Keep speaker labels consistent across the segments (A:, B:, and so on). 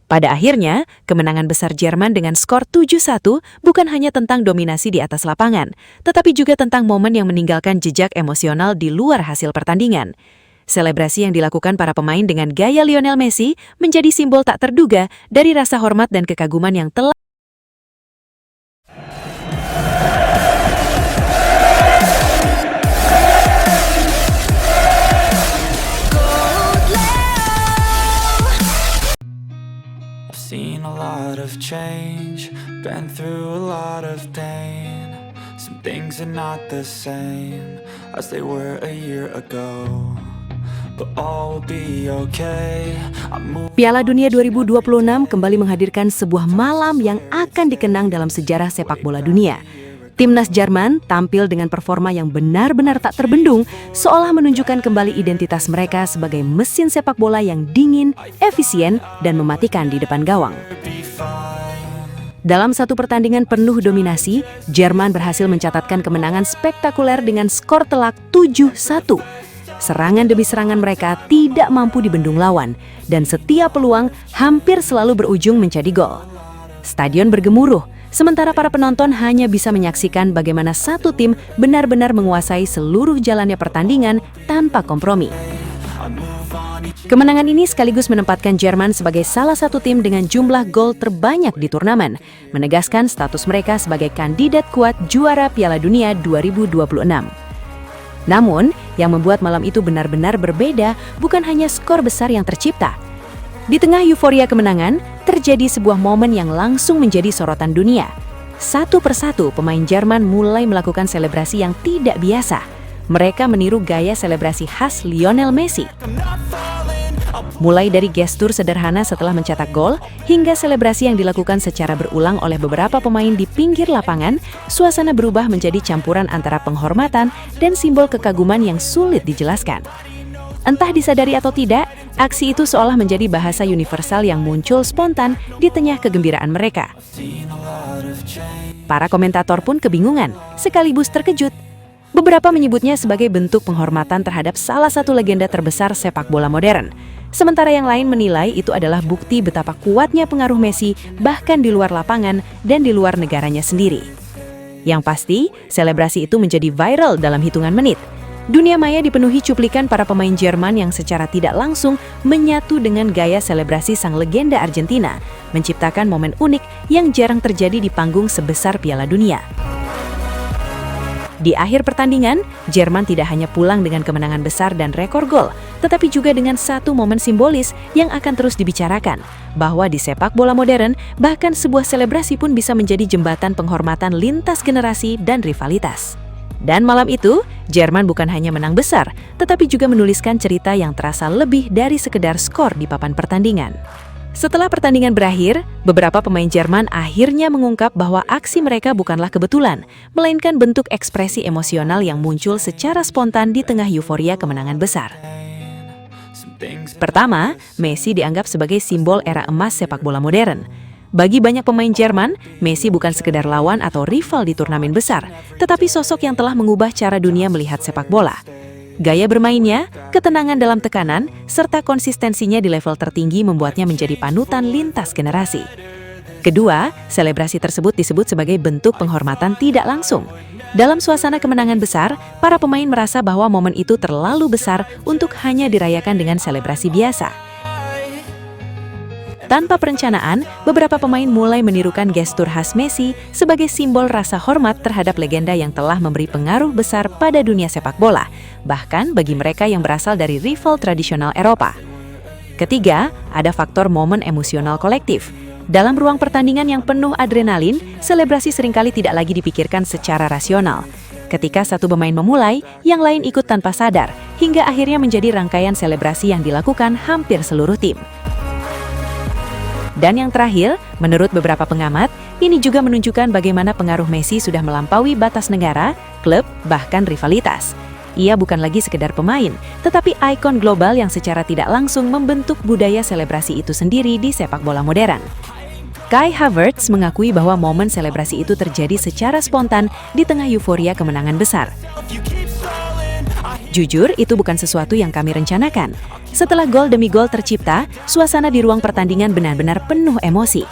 A: Pada akhirnya, kemenangan besar Jerman dengan skor 7-1 bukan hanya tentang dominasi di atas lapangan, tetapi juga tentang momen yang meninggalkan jejak emosional di luar hasil pertandingan. Selebrasi yang dilakukan para pemain dengan gaya Lionel Messi menjadi simbol tak terduga dari rasa hormat dan kekaguman yang telah
B: seen a lot of change, been through a lot of pain. Some things are not the same as they were a year ago, but all will be okay.
A: Piala Dunia 2026 kembali menghadirkan sebuah malam yang akan dikenang dalam sejarah sepak bola dunia. Timnas Jerman tampil dengan performa yang benar-benar tak terbendung, seolah menunjukkan kembali identitas mereka sebagai mesin sepak bola yang dingin, efisien, dan mematikan di depan gawang. Dalam satu pertandingan penuh dominasi, Jerman berhasil mencatatkan kemenangan spektakuler dengan skor telak 7-1. Serangan demi serangan mereka tidak mampu dibendung lawan, dan setiap peluang hampir selalu berujung menjadi gol. Stadion bergemuruh, sementara para penonton hanya bisa menyaksikan bagaimana satu tim benar-benar menguasai seluruh jalannya pertandingan tanpa kompromi. Kemenangan ini sekaligus menempatkan Jerman sebagai salah satu tim dengan jumlah gol terbanyak di turnamen, menegaskan status mereka sebagai kandidat kuat juara Piala Dunia 2026. Namun, yang membuat malam itu benar-benar berbeda bukan hanya skor besar yang tercipta. Di tengah euforia kemenangan, terjadi sebuah momen yang langsung menjadi sorotan dunia. Satu persatu pemain Jerman mulai melakukan selebrasi yang tidak biasa. Mereka meniru gaya selebrasi khas Lionel Messi. Mulai dari gestur sederhana setelah mencetak gol, hingga selebrasi yang dilakukan secara berulang oleh beberapa pemain di pinggir lapangan, suasana berubah menjadi campuran antara penghormatan dan simbol kekaguman yang sulit dijelaskan. Entah disadari atau tidak, aksi itu seolah menjadi bahasa universal yang muncul spontan di tengah kegembiraan mereka. Para komentator pun kebingungan, sekaligus terkejut. Beberapa menyebutnya sebagai bentuk penghormatan terhadap salah satu legenda terbesar sepak bola modern. Sementara yang lain menilai itu adalah bukti betapa kuatnya pengaruh Messi bahkan di luar lapangan dan di luar negaranya sendiri. Yang pasti, selebrasi itu menjadi viral dalam hitungan menit. Dunia maya dipenuhi cuplikan para pemain Jerman yang secara tidak langsung menyatu dengan gaya selebrasi sang legenda Argentina, menciptakan momen unik yang jarang terjadi di panggung sebesar Piala Dunia. Di akhir pertandingan, Jerman tidak hanya pulang dengan kemenangan besar dan rekor gol, tetapi juga dengan satu momen simbolis yang akan terus dibicarakan, bahwa di sepak bola modern, bahkan sebuah selebrasi pun bisa menjadi jembatan penghormatan lintas generasi dan rivalitas. Dan malam itu, Jerman bukan hanya menang besar, tetapi juga menuliskan cerita yang terasa lebih dari sekedar skor di papan pertandingan. Setelah pertandingan berakhir, beberapa pemain Jerman akhirnya mengungkap bahwa aksi mereka bukanlah kebetulan, melainkan bentuk ekspresi emosional yang muncul secara spontan di tengah euforia kemenangan besar. Pertama, Messi dianggap sebagai simbol era emas sepak bola modern. Bagi banyak pemain Jerman, Messi bukan sekedar lawan atau rival di turnamen besar, tetapi sosok yang telah mengubah cara dunia melihat sepak bola. Gaya bermainnya, ketenangan dalam tekanan, serta konsistensinya di level tertinggi membuatnya menjadi panutan lintas generasi. Kedua, selebrasi tersebut disebut sebagai bentuk penghormatan tidak langsung. Dalam suasana kemenangan besar, para pemain merasa bahwa momen itu terlalu besar untuk hanya dirayakan dengan selebrasi biasa. Tanpa perencanaan, beberapa pemain mulai menirukan gestur khas Messi sebagai simbol rasa hormat terhadap legenda yang telah memberi pengaruh besar pada dunia sepak bola, bahkan bagi mereka yang berasal dari rival tradisional Eropa. Ketiga, ada faktor momen emosional kolektif. Dalam ruang pertandingan yang penuh adrenalin, selebrasi seringkali tidak lagi dipikirkan secara rasional. Ketika satu pemain memulai, yang lain ikut tanpa sadar, hingga akhirnya menjadi rangkaian selebrasi yang dilakukan hampir seluruh tim. Dan yang terakhir, menurut beberapa pengamat, ini juga menunjukkan bagaimana pengaruh Messi sudah melampaui batas negara, klub, bahkan rivalitas. Ia bukan lagi sekedar pemain, tetapi ikon global yang secara tidak langsung membentuk budaya selebrasi itu sendiri di sepak bola modern. Kai Havertz mengakui bahwa momen selebrasi itu terjadi secara spontan di tengah euforia kemenangan besar. Jujur, itu bukan sesuatu yang kami rencanakan. Setelah gol demi gol tercipta, suasana di ruang pertandingan benar-benar penuh emosi.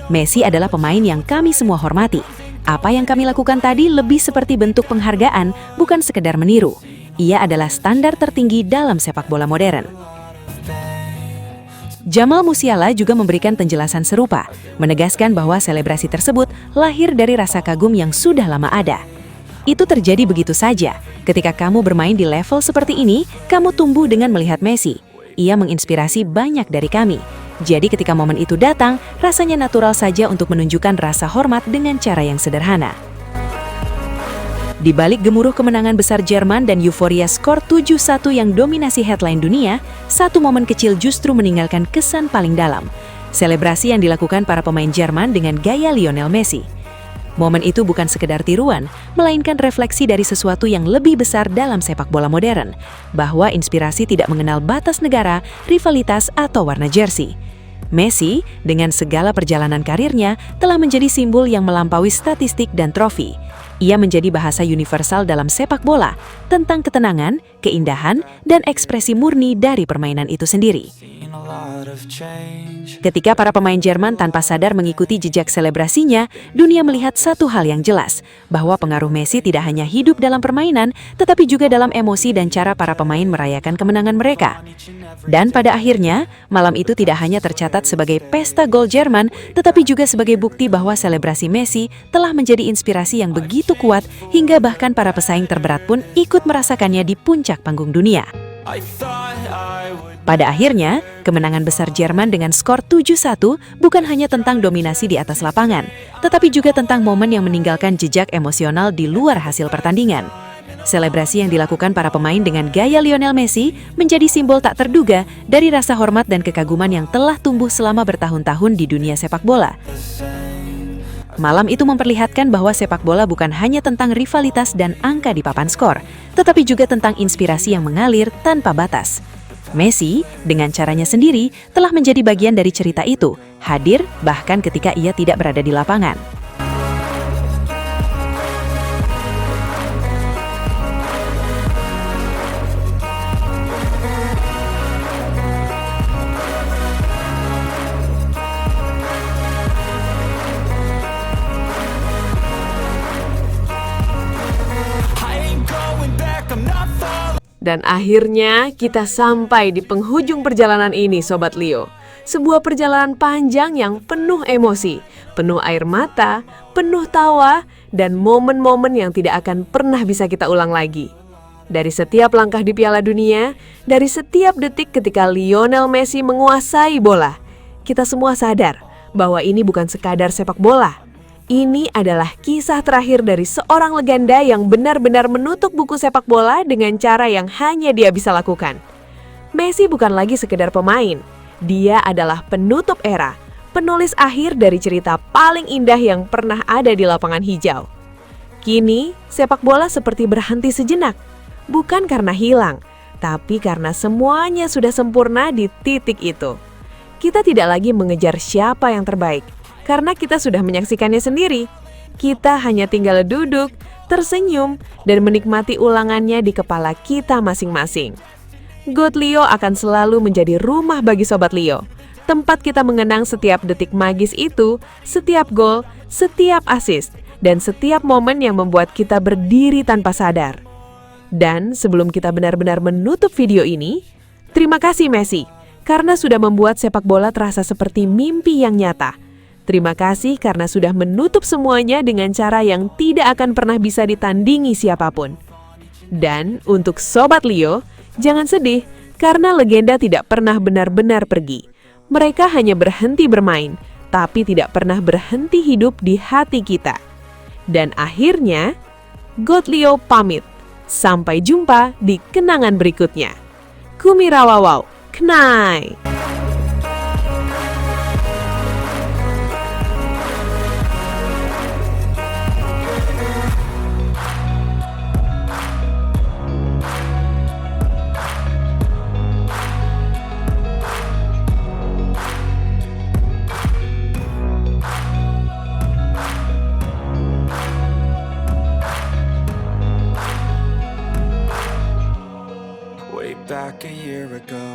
A: Messi adalah pemain yang kami semua hormati. Apa yang kami lakukan tadi lebih seperti bentuk penghargaan, bukan sekedar meniru. Ia adalah standar tertinggi dalam sepak bola modern. Jamal Musiala juga memberikan penjelasan serupa, menegaskan bahwa selebrasi tersebut lahir dari rasa kagum yang sudah lama ada. Itu terjadi begitu saja. Ketika kamu bermain di level seperti ini, kamu tumbuh dengan melihat Messi. Ia menginspirasi banyak dari kami. Jadi ketika momen itu datang, rasanya natural saja untuk menunjukkan rasa hormat dengan cara yang sederhana. Di balik gemuruh kemenangan besar Jerman dan euforia skor 7-1 yang dominasi headline dunia, satu momen kecil justru meninggalkan kesan paling dalam. Selebrasi yang dilakukan para pemain Jerman dengan gaya Lionel Messi. Momen itu bukan sekedar tiruan, melainkan refleksi dari sesuatu yang lebih besar dalam sepak bola modern, bahwa inspirasi tidak mengenal batas negara, rivalitas, atau warna jersey. Messi, dengan segala perjalanan karirnya, telah menjadi simbol yang melampaui statistik dan trofi. Ia menjadi bahasa universal dalam sepak bola, tentang ketenangan, keindahan, dan ekspresi murni dari permainan itu sendiri. Ketika para pemain Jerman tanpa sadar mengikuti jejak selebrasinya, dunia melihat satu hal yang jelas, bahwa pengaruh Messi tidak hanya hidup dalam permainan, tetapi juga dalam emosi dan cara para pemain merayakan kemenangan mereka. Dan pada akhirnya, malam itu tidak hanya tercatat sebagai pesta gol Jerman, tetapi juga sebagai bukti bahwa selebrasi Messi telah menjadi inspirasi yang begitu kuat, hingga bahkan para pesaing terberat pun ikut merasakannya di puncak panggung dunia. Pada akhirnya, kemenangan besar Jerman dengan skor 7-1 bukan hanya tentang dominasi di atas lapangan, tetapi juga tentang momen yang meninggalkan jejak emosional di luar hasil pertandingan. Selebrasi yang dilakukan para pemain dengan gaya Lionel Messi menjadi simbol tak terduga dari rasa hormat dan kekaguman yang telah tumbuh selama bertahun-tahun di dunia sepak bola. Malam itu memperlihatkan bahwa sepak bola bukan hanya tentang rivalitas dan angka di papan skor, tetapi juga tentang inspirasi yang mengalir tanpa batas. Messi, dengan caranya sendiri, telah menjadi bagian dari cerita itu, hadir bahkan ketika ia tidak berada di lapangan.
C: Dan akhirnya kita sampai di penghujung perjalanan ini, Sobat Leo. Sebuah perjalanan panjang yang penuh emosi, penuh air mata, penuh tawa, dan momen-momen yang tidak akan pernah bisa kita ulang lagi. Dari setiap langkah di Piala Dunia, dari setiap detik ketika Lionel Messi menguasai bola, kita semua sadar bahwa ini bukan sekadar sepak bola. Ini adalah kisah terakhir dari seorang legenda yang benar-benar menutup buku sepak bola dengan cara yang hanya dia bisa lakukan. Messi bukan lagi sekedar pemain. Dia adalah penutup era, penulis akhir dari cerita paling indah yang pernah ada di lapangan hijau. Kini, sepak bola seperti berhenti sejenak. Bukan karena hilang, tapi karena semuanya sudah sempurna di titik itu. Kita tidak lagi mengejar siapa yang terbaik, karena kita sudah menyaksikannya sendiri. Kita hanya tinggal duduk, tersenyum, dan menikmati ulangannya di kepala kita masing-masing. GOAT Leo akan selalu menjadi rumah bagi Sobat Leo. Tempat kita mengenang setiap detik magis itu, setiap gol, setiap assist, dan setiap momen yang membuat kita berdiri tanpa sadar. Dan sebelum kita benar-benar menutup video ini, terima kasih Messi, karena sudah membuat sepak bola terasa seperti mimpi yang nyata. Terima kasih karena sudah menutup semuanya dengan cara yang tidak akan pernah bisa ditandingi siapapun. Dan untuk Sobat Leo, jangan sedih karena legenda tidak pernah benar-benar pergi. Mereka hanya berhenti bermain, tapi tidak pernah berhenti hidup di hati kita. Dan akhirnya, GOAT Leo pamit. Sampai jumpa di kenangan berikutnya. Kumirawawau, Knai.
B: year ago.